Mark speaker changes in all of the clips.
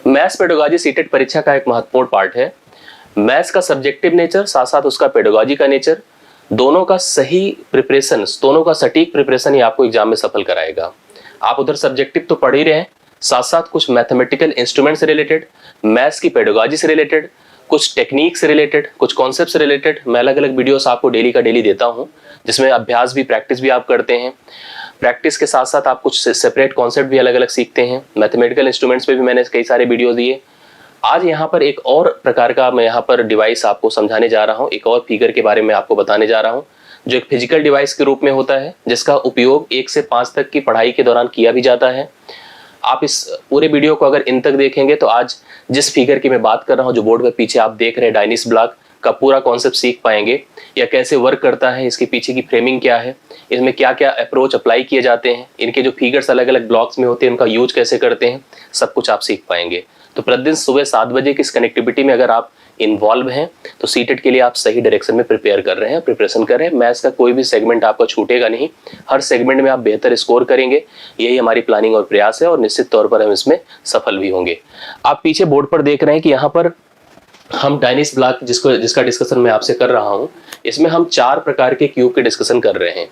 Speaker 1: Maths pedagogy CTET परीक्षा का एक महत्वपूर्ण पार्ट है। मैथ्स का सब्जेक्टिव नेचर साथ साथ उसका पेडागोजी का नेचर, दोनों का सही प्रिपरेशन, दोनों का सटीक प्रिपरेशन ही आपको एग्जाम में सफल कराएगा। आप उधर सब्जेक्टिव तो पढ़ ही रहे हैं, साथ साथ कुछ मैथमेटिकल इंस्ट्रूमेंट से रिलेटेड, मैथ्स की पेडागोजी से रिलेटेड, कुछ टेक्निक से रिलेटेड, कुछ कॉन्सेप्ट से रिलेटेड मैं अलग अलग वीडियोस आपको डेली का डेली देता हूं, जिसमें अभ्यास भी प्रैक्टिस भी आप करते हैं। प्रैक्टिस के साथ साथ आप कुछ सेपरेट कॉन्सेप्ट भी अलग अलग सीखते हैं। मैथमेटिकल इंस्ट्रूमेंट्स पे भी मैंने कई सारे वीडियो दिए। आज यहाँ पर एक और प्रकार का मैं यहाँ पर डिवाइस आपको समझाने जा रहा हूँ, एक और फिगर के बारे में आपको बताने जा रहा हूँ, जो एक फिजिकल डिवाइस के रूप में होता है, जिसका उपयोग 1 से 5 तक की पढ़ाई के दौरान किया भी जाता है। आप इस पूरे वीडियो को अगर इन तक देखेंगे तो आज जिस फिगर की मैं बात कर रहा हूँ, जो बोर्ड पर पीछे आप देख रहे हैं, डायनिस ब्लॉक का पूरा कॉन्सेप्ट सीख पाएंगे, या कैसे वर्क करता है, इसके पीछे की फ्रेमिंग क्या है, इसमें क्या क्या अप्रोच अप्लाई किए जाते हैं, इनके जो फिगर्स अलग अलग ब्लॉक्स में होते हैं उनका यूज कैसे करते हैं, सब कुछ आप सीख पाएंगे। तो प्रतिदिन सुबह 7 बजे की इस कनेक्टिविटी में अगर आप इन्वॉल्व हैं तो सीटेट के लिए आप सही डायरेक्शन में प्रिपेयर कर रहे हैं, प्रिपरेशन कर रहे हैं। मैथ्स का कोई भी सेगमेंट आपका छूटेगा नहीं, हर सेगमेंट में आप बेहतर स्कोर करेंगे, यही हमारी प्लानिंग और प्रयास है, और निश्चित तौर पर हम इसमें सफल भी होंगे। आप पीछे बोर्ड पर देख रहे हैं कि यहाँ पर हम डायनिस ब्लॉक जिसका डिस्कशन मैं आपसे कर रहा हूँ, इसमें हम 4 प्रकार के क्यूब के डिस्कशन कर रहे हैं।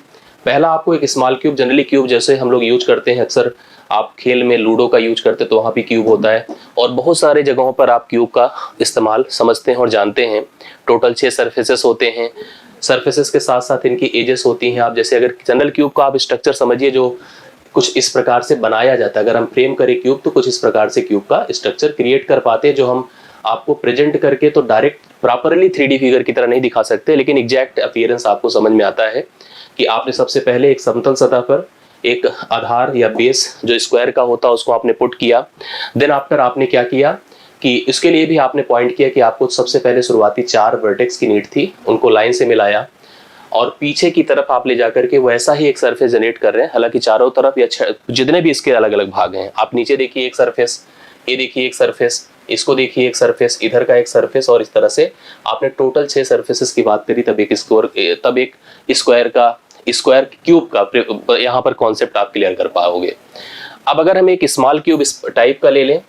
Speaker 1: पहला आपको एक स्मॉल क्यूब, जनरली क्यूब जैसे हम लोग यूज करते हैं, अक्सर आप खेल में लूडो का यूज करते हैं तो वहाँ भी क्यूब होता है, और बहुत सारे जगहों पर आप क्यूब का इस्तेमाल समझते हैं और जानते हैं। टोटल 6 सरफेसेस होते हैं, सरफेसेस के साथ साथ इनकी एजेस होती हैं। आप जैसे अगर जनरल क्यूब का आप स्ट्रक्चर समझिए, जो कुछ इस प्रकार से बनाया जाता है, अगर हम फ्रेम करें क्यूब तो कुछ इस प्रकार से क्यूब का स्ट्रक्चर क्रिएट कर पाते हैं, जो हम आपको प्रेजेंट करके तो डायरेक्ट प्रॉपरली 3D फिगर की तरह नहीं दिखा सकते, लेकिन एग्जैक्ट अपीयरेंस आपको समझ में आता है कि आपने सबसे पहले एक समतल सतह पर एक आधार या बेस जो स्क्वायर का होता है उसको आपने पुट किया। देन आफ्टर आपने क्या किया कि इसके लिए भी आपने पॉइंट किया कि आपको सबसे पहले शुरुआती 4 वर्टेक्स की नीड थी, उनको लाइन से मिलाया, और पीछे की तरफ आप ले जाकर के वैसा ही एक सरफेस जनरेट कर रहे हैं। हालांकि चारों तरफ या जितने भी इसके अलग अलग भाग हैं, आप नीचे देखिए एक सरफेस, ये देखिए एक सरफेस, इसको देखिए एक सरफेस, इधर का एक सरफेस, और इस तरह से आपने टोटल 6 सरफेसेस की बात करी, तब एक स्क्वायर का स्क्वायर क्यूब का यहाँ पर कॉन्सेप्ट आप क्लियर कर पाओगे। अब अगर हम एक स्मॉल क्यूब इस टाइप का ले लें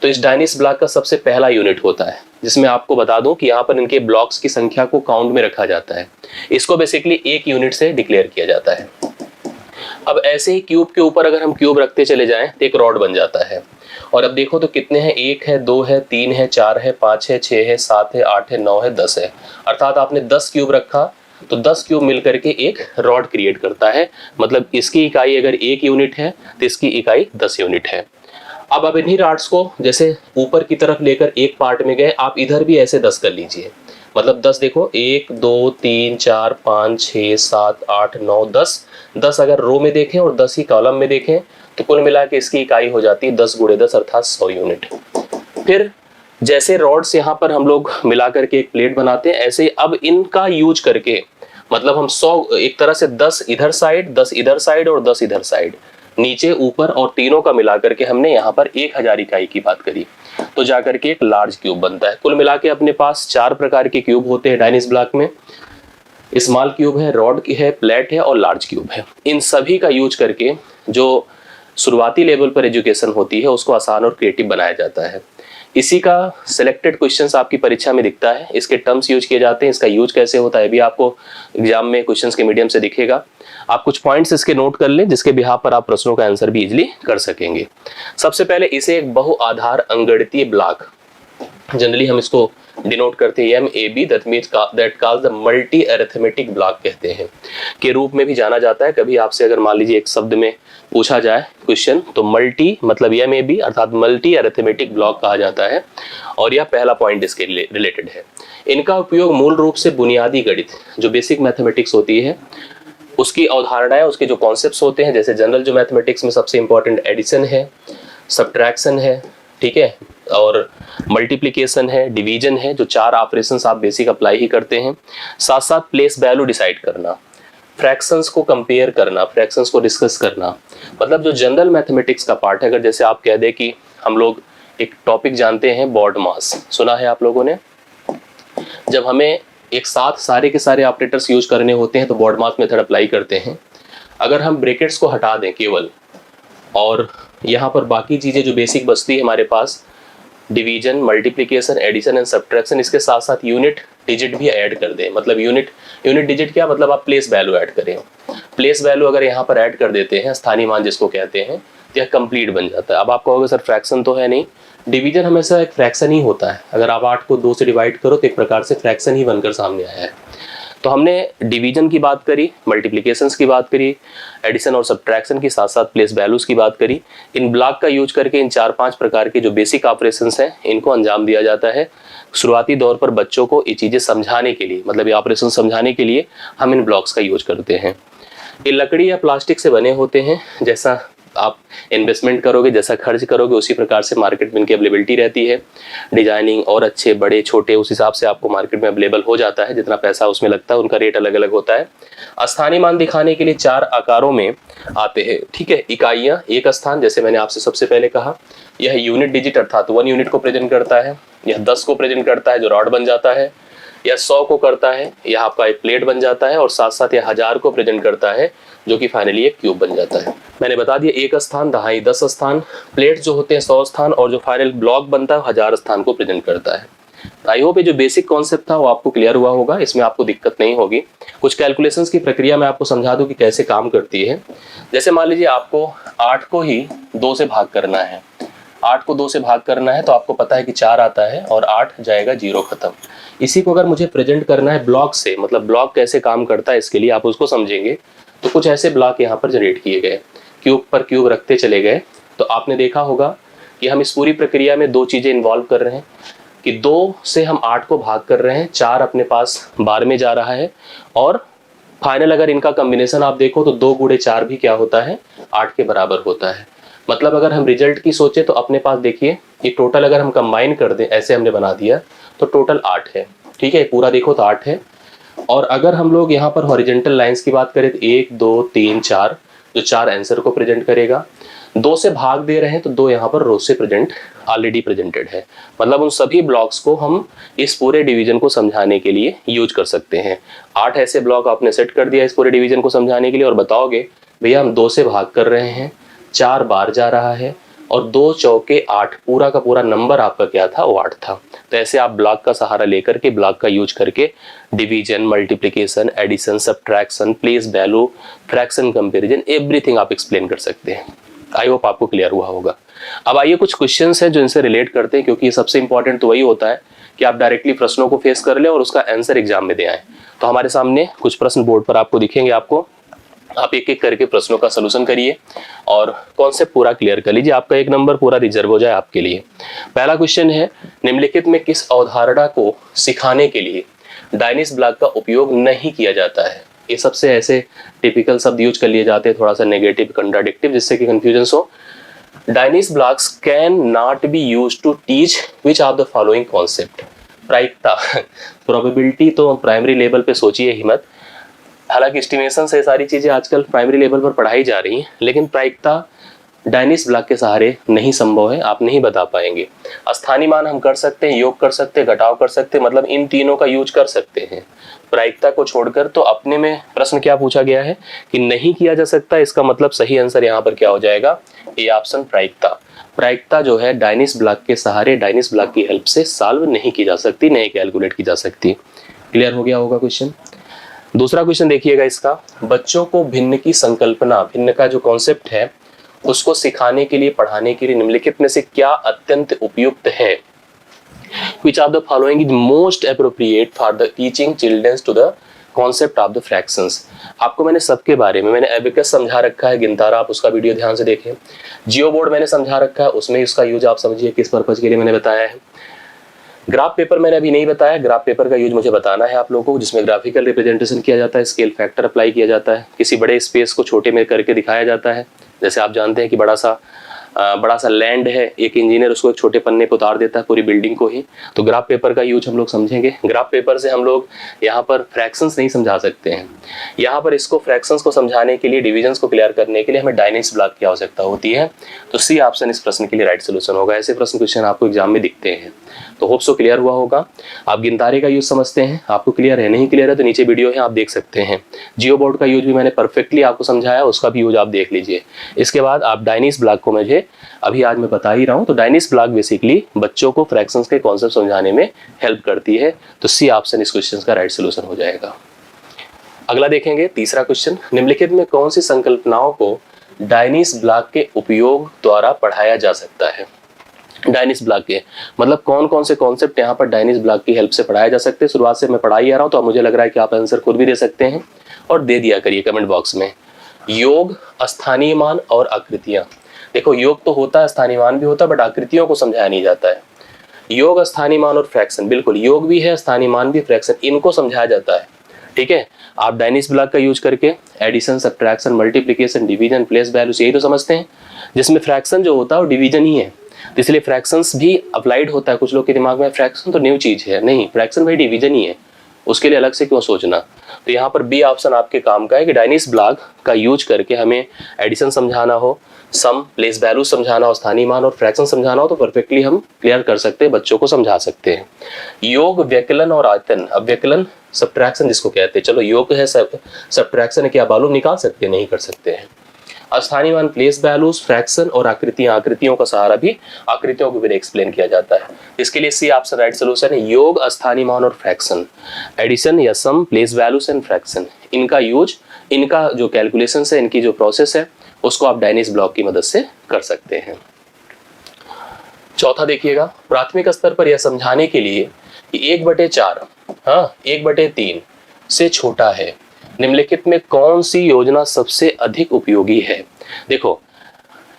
Speaker 1: तो इस डायनिस ब्लॉक का सबसे पहला यूनिट होता है, जिसमें आपको बता दूं कि यहाँ पर इनके ब्लॉक्स की संख्या को काउंट में रखा जाता है। इसको बेसिकली 1 यूनिट से डिक्लेयर किया जाता है। अब ऐसे ही क्यूब के ऊपर अगर हम क्यूब रखते चले जाएं तो एक रॉड बन जाता है, और अब देखो तो कितने हैं, 1 है, 2 है, 3 है, 4 है, 5 है, 6 है, 7 है, 8 है, 9 है, 10 है। अर्थात आपने 10 क्यूब रखा तो 10 क्यूब मिलकर के एक रॉड क्रिएट करता है। मतलब इसकी इकाई अगर 1 यूनिट है तो इसकी इकाई 10 यूनिट है। अब इन्हीं रॉड्स को जैसे ऊपर की तरफ लेकर एक पार्ट में गए, आप इधर भी ऐसे 10 कर लीजिए। मतलब 10 देखो, 1 2 3 4 5 6 7 8 9 10 अगर रो में देखें और 10 ही कॉलम में देखें तो कुल मिला के इसकी इकाई हो जाती है 10 गुणे 10 अर्थात 100 यूनिट। फिर जैसे रॉड्स यहाँ पर हम लोग मिला करके एक प्लेट बनाते हैं, ऐसे ही अब इनका यूज करके मतलब हम 100 एक तरह से 10 इधर साइड, 10 इधर साइड और 10 इधर साइड, नीचे ऊपर और तीनों का मिला करके हमने यहाँ पर 1000 इकाई की बात करी, तो जाकर के एक लार्ज क्यूब बनता है। कुल मिला के अपने पास 4 प्रकार के क्यूब होते हैं डायनिस ब्लॉक में। स्मॉल क्यूब है, रॉड की है, प्लेट है और लार्ज क्यूब है। इन सभी का यूज करके जो शुरुआती लेवल पर एजुकेशन होती है उसको आसान और क्रिएटिव बनाया जाता है। इसी का सिलेक्टेड क्वेश्चंस आपकी परीक्षा में दिखता है, इसके टर्म्स यूज किए जाते हैं, इसका यूज कैसे होता है भी आपको एग्जाम में क्वेश्चंस के मीडियम से दिखेगा। आप कुछ पॉइंट्स इसके नोट कर लें, जिसके बिहाफ पर आप प्रश्नों का आंसर भी इजीली कर सकेंगे। सबसे पहले इसे एक बहुआधार अंगणितीय ब्लॉक, जनरली हम इसको डिनोट करते हैं MAB, that called the multi arithmetic block कहते हैं, के रूप में भी जाना जाता है। कभी आपसे अगर मान लीजिए एक शब्द में पूछा जाए क्वेश्चन तो मल्टी मतलब MAB अर्थात मल्टी अरिथमेटिक ब्लॉक कहा जाता है, और यह पहला पॉइंट इसके रिलेटेड है। इनका उपयोग मूल रूप से बुनियादी गणित जो बेसिक मैथमेटिक्स होती है उसकी अवधारणाएं, उसके जो कॉन्सेप्ट्स होते हैं, जैसे जनरल जो मैथमेटिक्स में सबसे इंपॉर्टेंट एडिशन है, सब्ट्रैक्शन है, ठीक है, और मल्टीप्लिकेशन है, डिवीजन है, जो 4 ऑपरेशंस आप बेसिक अप्लाई ही करते हैं। साथ साथ प्लेस वैल्यू डिसाइड करना, फ्रैक्शंस को कंपेयर करना, फ्रैक्शंस को डिस्कस करना, मतलब जो जनरल मैथमेटिक्स का पार्ट है। अगर जैसे आप कह दें कि हम लोग एक टॉपिक जानते हैं बॉड मास, सुना है आप लोगों ने, जब हमें एक साथ सारे के सारे ऑपरेटर्स यूज करने होते हैं तो बॉड मास मेथड अप्लाई करते हैं। अगर हम ब्रैकेट्स को हटा दें केवल और यहाँ पर बाकी चीज़ें जो बेसिक बचती है हमारे पास, division, multiplication, addition and subtraction, इसके साथ साथ यूनिट डिजिट भी ऐड कर दें। मतलब यूनिट डिजिट क्या मतलब, आप प्लेस वैल्यू ऐड करें। प्लेस वैल्यू अगर यहाँ पर ऐड कर देते हैं, स्थानीय मान जिसको कहते हैं, तो यह कंप्लीट बन जाता है। अब आप कहोगे सर फ्रैक्शन तो है नहीं, डिवीजन हमेशा एक फ्रैक्शन ही होता है। अगर आप 8 को 2 से डिवाइड करो तो एक प्रकार से फ्रैक्शन ही बनकर सामने आया है। तो हमने डिवीजन की बात करी, मल्टीप्लिकेशंस की बात करी, एडिशन और सब्ट्रैक्शन की साथ साथ प्लेस वैल्यूज की बात करी। इन ब्लॉक का यूज करके इन 4-5 प्रकार के जो बेसिक ऑपरेशंस हैं इनको अंजाम दिया जाता है। शुरुआती दौर पर बच्चों को ये चीज़ें समझाने के लिए, मतलब ये ऑपरेशन समझाने के लिए हम इन ब्लॉक्स का यूज करते हैं। ये लकड़ी या प्लास्टिक से बने होते हैं। जैसा आप इन्वेस्टमेंट करोगे, जैसा खर्च करोगे, उसी प्रकार से मार्केट में इनकी अवेलेबिलिटी रहती है। डिजाइनिंग और अच्छे बड़े छोटे उस हिसाब से आपको मार्केट में अवेलेबल हो जाता है। जितना पैसा उसमें लगता है उनका रेट अलग अलग होता है। स्थानीय मान दिखाने के लिए 4 आकारों में आते हैं, ठीक है। इकाइयाँ, एक स्थान, जैसे मैंने आपसे सबसे पहले कहा, यह यूनिट डिजिट अर्थात 1 यूनिट को प्रेजेंट करता है। यह 10 को प्रेजेंट करता है जो रॉड बन जाता है। यह 100 को करता है, यह आपका एक प्लेट बन जाता है। और साथ साथ यह 1000 को प्रेजेंट करता है जो कि फाइनली एक क्यूब बन जाता है। मैंने बता दिया, 1 स्थान, दहाई 10 स्थान, प्लेट जो होते हैं 100 स्थान, और जो फाइनल ब्लॉक बनता है 1000 स्थान को प्रेजेंट करता है। आई होप ये जो बेसिक कॉन्सेप्ट था वो आपको क्लियर हुआ होगा, इसमें आपको दिक्कत नहीं होगी। कुछ कैलकुलेशंस की प्रक्रिया मैं आपको समझा दूं कि कैसे काम करती है। जैसे मान लीजिए आपको 8 को ही 2 से भाग करना है। 8 को 2 से भाग करना है तो आपको पता है कि 4 आता है और 8 जाएगा 0, खत्म। इसी को अगर मुझे प्रेजेंट करना है ब्लॉक से, मतलब ब्लॉक कैसे काम करता है इसके लिए आप उसको समझेंगे, तो कुछ ऐसे ब्लॉक यहाँ पर जनरेट किए गए, क्यूब पर क्यूब रखते चले गए। तो आपने देखा होगा कि हम इस पूरी प्रक्रिया में 2 चीज़ें इन्वॉल्व कर रहे हैं कि 2 से हम 8 को भाग कर रहे हैं, 4 अपने पास बार में जा रहा है, और फाइनल अगर इनका कॉम्बिनेशन आप देखो तो 2 गुणे 4 भी क्या होता है, 8 के बराबर होता है। मतलब अगर हम रिजल्ट की सोचे तो अपने पास देखिए ये टोटल अगर हम कंबाइन कर दें, ऐसे हमने बना दिया तो टोटल 8 है, ठीक है। पूरा देखो तो 8 है। और अगर हम लोग यहाँ पर हॉरिजेंटल लाइंस की बात करें तो 1 2 3 4, जो 4 आंसर को प्रेजेंट करेगा। 2 से भाग दे रहे हैं तो 2 यहाँ पर रो से प्रेजेंट ऑलरेडी प्रेजेंटेड है। मतलब उन सभी ब्लॉक्स को हम इस पूरे डिवीजन को समझाने के लिए यूज कर सकते हैं। 8 ऐसे ब्लॉक आपने सेट कर दिया इस पूरे डिवीजन को समझाने के लिए, और बताओगे भैया हम 2 से भाग कर रहे हैं, 4 बार जा रहा है, और 2 चौके 8, पूरा का पूरा नंबर आपका क्या था, वो 8 था। तो ऐसे आप ब्लॉक का सहारा लेकर के, ब्लॉक का यूज करके division, multiplication, addition, subtraction, place value, fraction comparison, everything आप एक्सप्लेन कर सकते हैं। आई होप आपको क्लियर हुआ होगा। अब आइए कुछ क्वेश्चंस हैं जो इनसे रिलेट करते हैं, क्योंकि सबसे इंपॉर्टेंट तो वही होता है कि आप डायरेक्टली प्रश्नों को फेस कर लें और उसका आंसर एग्जाम में दे आए। तो हमारे सामने कुछ प्रश्न बोर्ड पर आपको दिखेंगे, आपको आप एक एक करके प्रश्नों का सलूशन करिए और कॉन्सेप्ट पूरा क्लियर कर लीजिए। आपका 1 नंबर पूरा रिजर्व हो जाए आपके लिए। पहला क्वेश्चन है, निम्नलिखित में किस अवधारणा को सिखाने के लिए डायनिस ब्लॉक का उपयोग नहीं किया जाता है। ये सबसे ऐसे टिपिकल शब्द यूज कर लिए जाते हैं, थोड़ा सा नेगेटिव, कंट्राडिक्टिव, जिससे कि कंफ्यूजन हो। Dienes blocks can not be use to teach which of the following concept. प्रायिकता, प्रोबेबिलिटी तो प्राइमरी लेवल पे सोचिए ही मत। हालांकि एस्टिमेशन से सारी चीजें आजकल प्राइमरी लेवल पर पढ़ाई जा रही हैं, लेकिन प्रायिकता डायनिस ब्लॉक के सहारे नहीं संभव है, आप नहीं बता पाएंगे। स्थानीय मान हम कर सकते हैं, योग कर सकते हैं, घटाव कर सकते हैं, मतलब इन तीनों का यूज कर सकते हैं। प्रायिकता को छोड़कर तो अपने में प्रश्न क्या पूछा गया है कि नहीं किया जा सकता, इसका मतलब सही आंसर यहाँ पर क्या हो जाएगा, ये ऑप्शन प्रायिकता। प्रायिकता जो है डायनिस ब्लॉक के सहारे, डायनिस ब्लॉक की हेल्प से सॉल्व नहीं की जा सकती, नहीं कैलकुलेट की जा सकती। क्लियर हो गया होगा क्वेश्चन। दूसरा क्वेश्चन देखिएगा इसका, बच्चों को भिन्न की संकल्पना, भिन्न का जो कॉन्सेप्ट है उसको सिखाने के लिए, पढ़ाने के लिए निम्नलिखित में से क्या अत्यंत उपयुक्त है। Which of the following is most appropriate for the teaching children to the concept of the fractions। आपको मैंने सबके बारे में, मैंने एबिकस समझा रखा है, गिनतारा आप उसका वीडियो ध्यान से देखें। जियो बोर्ड मैंने समझा रखा है, उसमें इसका यूज आप समझिए किस पर्पज के लिए मैंने बताया है। ग्राफ पेपर मैंने अभी नहीं बताया, ग्राफ पेपर का यूज मुझे बताना है आप लोगों को, जिसमें ग्राफिकल रिप्रेजेंटेशन किया जाता है, स्केल फैक्टर अप्लाई किया जाता है, किसी बड़े स्पेस को छोटे में करके दिखाया जाता है। जैसे आप जानते हैं कि बड़ा सा लैंड है, एक इंजीनियर उसको एक छोटे पन्ने पर उतार देता है पूरी बिल्डिंग को ही। तो ग्राफ पेपर का यूज हम लोग समझेंगे। ग्राफ पेपर से हम लोग यहाँ पर फ्रैक्शंस नहीं समझा सकते हैं, यहाँ पर इसको फ्रैक्शंस को समझाने के लिए, डिविजन्स को क्लियर करने के लिए हमें डायनिस ब्लॉक की आवश्यकता होती है। तो सी ऑप्शन इस प्रश्न के लिए राइट सोल्यूशन होगा। ऐसे प्रश्न क्वेश्चन आपको एग्जाम में दिखते हैं। तो होप सो क्लियर हुआ होगा। आप गिनतारे का यूज समझते हैं, आपको क्लियर है, नहीं क्लियर है तो नीचे वीडियो है आप देख सकते हैं। जियो बोर्ड का यूज भी मैंने परफेक्टली आपको समझाया, उसका भी यूज आप देख लीजिए। इसके बाद आप डायनिस ब्लॉक को मुझे अभी आज मैं बता ही रहा हूँ। तो डायनीज ब्लॉक बेसिकली बच्चों को फ्रैक्शंस के कॉन्सेप्ट समझाने में हेल्प करती है। तो सी ऑप्शन इस क्वेश्चन का राइट सोल्यूशन हो जाएगा। अगला देखेंगे तीसरा क्वेश्चन, निम्नलिखित में कौन सी संकल्पनाओं को डायनीज ब्लॉक के उपयोग द्वारा पढ़ाया जा सकता है। डायनीज ब्लॉक के मतलब कौन कौन से कॉन्सेप्ट यहाँ पर डायनीज ब्लॉक की हेल्प से पढ़ाया जा सकते हैं। शुरुआत से मैं पढ़ाई आ रहा हूँ, तो मुझे लग रहा है कि आप आंसर खुद भी दे सकते हैं और दे दिया करिए कमेंट बॉक्स में। योग, स्थानीय मान और आकृतियां। देखो योग तो होता है, स्थानीय मान भी होता है, बट आकृतियों को समझाया नहीं जाता है। योग, स्थानीय मान और फ्रैक्शन, बिल्कुल योग भी है, स्थानीय मान भी, फ्रैक्शन, इनको समझाया जाता है। ठीक है, आप डायनीज ब्लॉक का यूज करके addition, subtraction, multiplication, division, place values यही तो समझते हैं, जिसमें फ्रैक्शन जो होता है वो डिवीजन ही है, तो इसलिए फ्रैक्शंस भी अप्लाइड होता है। कुछ लोग के दिमाग में फ्रैक्शन तो न्यू चीज है, नहीं, फ्रैक्शन भाई डिवीजन ही है, उसके लिए अलग से क्यों सोचना। तो यहाँ पर बी ऑप्शन आपके काम का है कि डायनीज ब्लॉक का यूज करके हमें एडिशन समझाना हो, सम, प्लेस वैल्यू समझाना हो, स्थानीय मान और फ्रैक्शन समझाना हो, तो परफेक्टली हम क्लियर कर सकते हैं, बच्चों को समझा सकते हैं। योग, व्यकलन और आयतन। अब व्यकलन सब्ट्रैक्शन जिसको कहते हैं, चलो योग है, सब्ट्रैक्शन है, क्या बालू निकाल सकते हैं, नहीं कर सकते हैं। स्थानीय मान, प्लेस वैल्यूज, फ्रैक्शन और आकृतियां, आकृतियों का सहारा भी आकृतियों को भी एक्सप्लेन किया जाता है। इसके लिए सी ऑप्शन राइट सोल्यूशन है। योग, स्थानीय मान और फ्रैक्शन, एडिशन या सम, प्लेस वैल्यूज एंड फ्रैक्शन, इनका यूज, इनका जो कैलकुलेशन है, इनकी जो प्रोसेस है, उसको आप डायनीज ब्लॉक की मदद से कर सकते हैं। चौथा देखिएगा, प्राथमिक स्तर पर यह समझाने के लिए कि 1/4 1/3 से छोटा है, निम्नलिखित में कौन सी योजना सबसे अधिक उपयोगी है। देखो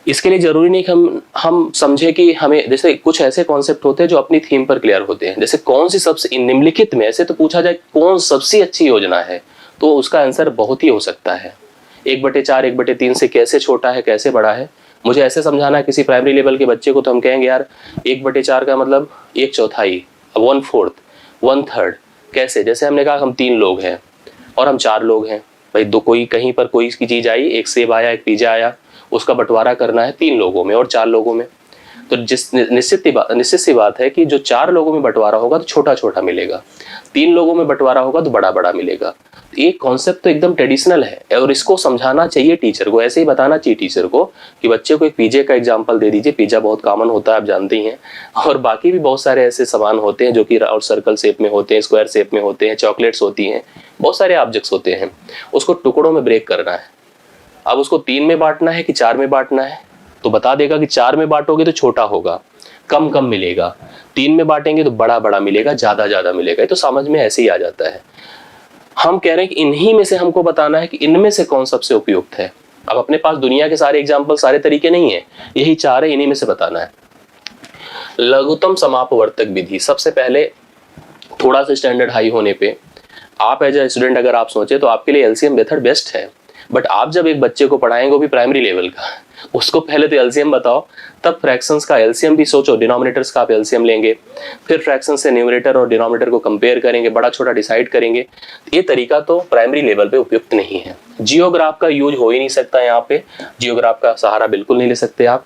Speaker 1: इसके लिए जरूरी नहीं कि हम समझे कि हमें, जैसे कुछ ऐसे कॉन्सेप्ट होते हैं जो अपनी थीम पर क्लियर होते हैं, जैसे कौन सी सबसे, निम्नलिखित में ऐसे तो पूछा जाए कौन सबसे अच्छी योजना है, तो उसका आंसर बहुत ही हो सकता है। 1/4 1/3 से कैसे छोटा है, कैसे बड़ा है, मुझे ऐसे समझाना है किसी प्राइमरी लेवल के बच्चे को, तो हम कहेंगे यार 1/4 का मतलब 1/4, 1/4, 1/3। कैसे, जैसे हमने कहा हम 3 लोग हैं और हम 4 लोग हैं भाई, दो कोई कहीं पर कोई की चीज आई, एक सेब आया, एक पिज्जा आया, उसका बंटवारा करना है 3 लोगों में और 4 लोगों में, तो जिस निश्चित सी बात है कि जो 4 लोगों में बंटवारा होगा तो छोटा छोटा मिलेगा, 3 लोगों में बंटवारा होगा तो बड़ा बड़ा मिलेगा। ये कॉन्सेप्ट तो एकदम ट्रेडिशनल है और इसको समझाना चाहिए टीचर को, ऐसे ही बताना चाहिए टीचर को कि बच्चे को एक पिज्जे का एग्जांपल दे दीजिए। पिज्जा बहुत कॉमन होता है, आप जानते ही हैं, और बाकी भी बहुत सारे ऐसे सामान होते हैं जो कि राउंड सर्कल शेप में होते हैं, स्क्वायर शेप में होते हैं, चॉकलेट्स होती हैं, बहुत सारे ऑब्जेक्ट्स होते हैं। उसको टुकड़ों में ब्रेक करना है। अब उसको 3 में बांटना है कि 4 में बांटना है, तो बता देगा कि 4 में बांटोगे तो छोटा होगा, कम कम मिलेगा, 3 में बांटेंगे तो बड़ा बड़ा मिलेगा, ज्यादा ज्यादा मिलेगा। ये तो समझ में ऐसे ही आ जाता है। हम कह रहे हैं कि इन्हीं में से हमको बताना है कि इनमें से कौन सबसे उपयुक्त है। अब अपने पास दुनिया के सारे एग्जाम्पल, सारे तरीके नहीं है, यही 4 है, इन्हीं में से बताना है। लघुत्तम समापवर्तक विधि, सबसे पहले थोड़ा सा स्टैंडर्ड हाई होने पे आप एज ए स्टूडेंट अगर आप सोचे तो आपके लिए एलसीएम मेथड बेस्ट है, बट आप जब एक बच्चे को पढ़ाएंगे वो भी प्राइमरी लेवल का, उसको पहले तो एलसीएम बताओ, तब फ्रैक्शंस का एलसीएम भी सोचो, डिनोमिनेटर्स का आप एलसीएम लेंगे, फिर फ्रैक्शन से न्यूमरेटर और डिनोमिनेटर को कंपेयर करेंगे, बड़ा छोटा डिसाइड करेंगे। ये तरीका तो प्राइमरी लेवल पे उपयुक्त नहीं है। जियोग्राफ का यूज हो ही नहीं सकता, यहाँ पे जियोग्राफ का सहारा बिल्कुल नहीं ले सकते आप।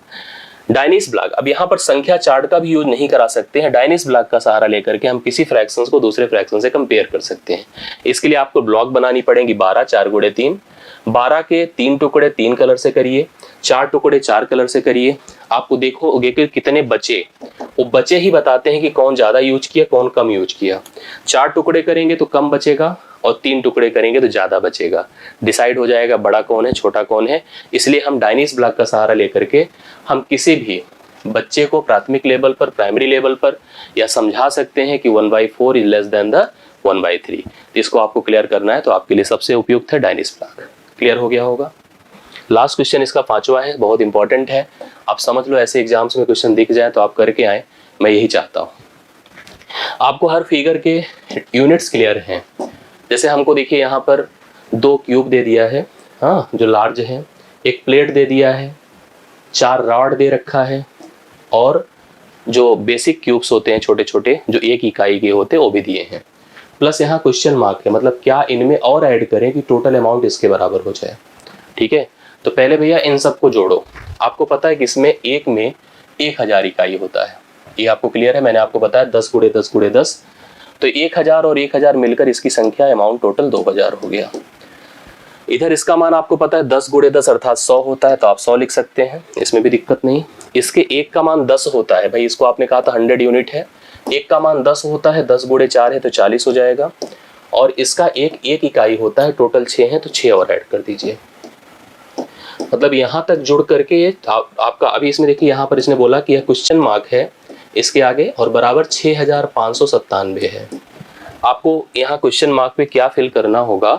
Speaker 1: डायनीज ब्लॉक, अब यहाँ पर संख्या चार्ट का भी यूज नहीं करा सकते हैं, डायनीज ब्लॉक का सहारा लेकर के हम किसी फ्रैक्शंस को दूसरे फ्रैक्शन से कंपेयर कर सकते हैं। इसके लिए आपको ब्लॉक बनानी पड़ेगी 12, 4 गुणे 3, 12 के 3 टुकड़े 3 कलर से करिए, 4 टुकड़े 4 कलर से करिए, आपको देखोगे कि कितने बचे, वो बचे ही बताते हैं कि कौन ज्यादा यूज किया कौन कम यूज किया। 4 टुकड़े करेंगे तो कम बचेगा और 3 टुकड़े करेंगे तो ज्यादा बचेगा, डिसाइड हो जाएगा बड़ा कौन है छोटा कौन है। इसलिए हम डायनीज ब्लॉक का सहारा लेकर के हम किसी भी बच्चे को प्राथमिक लेवल पर, प्राइमरी लेवल पर या समझा सकते हैं कि 1/4 इज लेस देन द 1/3। इसको आपको क्लियर करना है तो आपके लिए सबसे उपयुक्त है डायनीज ब्लॉक। क्लियर हो गया होगा। लास्ट क्वेश्चन इसका 5वां है, बहुत इंपॉर्टेंट है, आप समझ लो, ऐसे एग्जाम्स में क्वेश्चन दिख जाए तो आप करके आए, मैं यही चाहता हूँ। आपको हर फिगर के यूनिट्स क्लियर हैं। जैसे हमको देखिए यहाँ पर 2 क्यूब दे दिया है, हाँ, जो लार्ज है, एक प्लेट दे दिया है, 4 रॉड दे रखा है, और जो बेसिक क्यूब्स होते हैं छोटे छोटे जो 1 इकाई के होते हैं वो भी दिए हैं, प्लस यहाँ क्वेश्चन मार्क है, मतलब क्या इनमें और ऐड करें कि टोटल अमाउंट इसके बराबर हो जाए। ठीक है, तो पहले भैया इन सबको जोड़ो। आपको पता है कि इसमें एक में 1000 इकाई होता है, ये आपको क्लियर है, मैंने आपको बताया 10 गुणे 10 गुणे 10, तो 1000 और 1000 मिलकर इसकी संख्या अमाउंट टोटल 2000 हो गया। इधर इसका मान आपको पता है 10 गुणे 10 अर्थात 100 होता है, तो आप 100 लिख सकते हैं, इसमें भी दिक्कत नहीं। इसके एक का मान 10 होता है, भाई इसको आपने कहा था 100 यूनिट है, एक का मान 10 होता है, 10 गुणे 4 है तो 40 हो जाएगा। और इसका एक इकाई होता है, टोटल 6 है तो 6 और ऐड कर दीजिए। मतलब यहाँ तक जुड़ करके ये आपका, अभी इसमें देखिए यहाँ पर इसने बोला कि यह क्वेश्चन मार्क है इसके आगे और बराबर 6597 है। आपको यहाँ क्वेश्चन मार्क पे क्या फिल करना होगा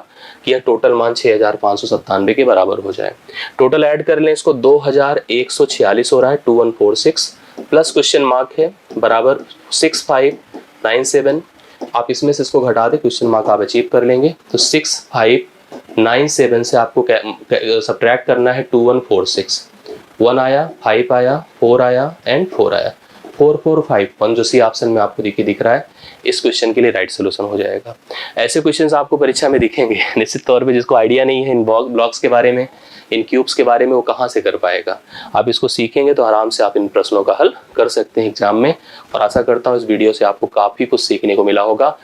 Speaker 1: कि यह टोटल मान 6597 के बराबर हो जाए। टोटल ऐड कर लें इसको, 2146 हो रहा है, 2146 प्लस क्वेश्चन मार्क है बराबर 6597। आप इसमें से इसको घटा दें, क्वेश्चन मार्क आप अचीव कर लेंगे। तो 6597 से आपको सब्ट्रैक्ट करना है 2146, 1 आया, 5 आया, 4 आया एंड 4 आया, 4451 जो सी ऑप्शन में आपको दिख रहा है, इस क्वेश्चन के लिए राइट सोल्यूशन हो जाएगा। ऐसे क्वेश्चंस आपको परीक्षा में दिखेंगे निश्चित तौर पे, जिसको आइडिया नहीं है इन ब्लॉक्स के बारे में, इन क्यूब्स के बारे में, वो कहाँ से कर पाएगा। आप इसको सीखेंगे तो आराम से आप इन प्रश्नों का हल कर सकते हैं एग्जाम में। और आशा करता हूँ इस वीडियो से आपको काफ़ी कुछ सीखने को मिला होगा।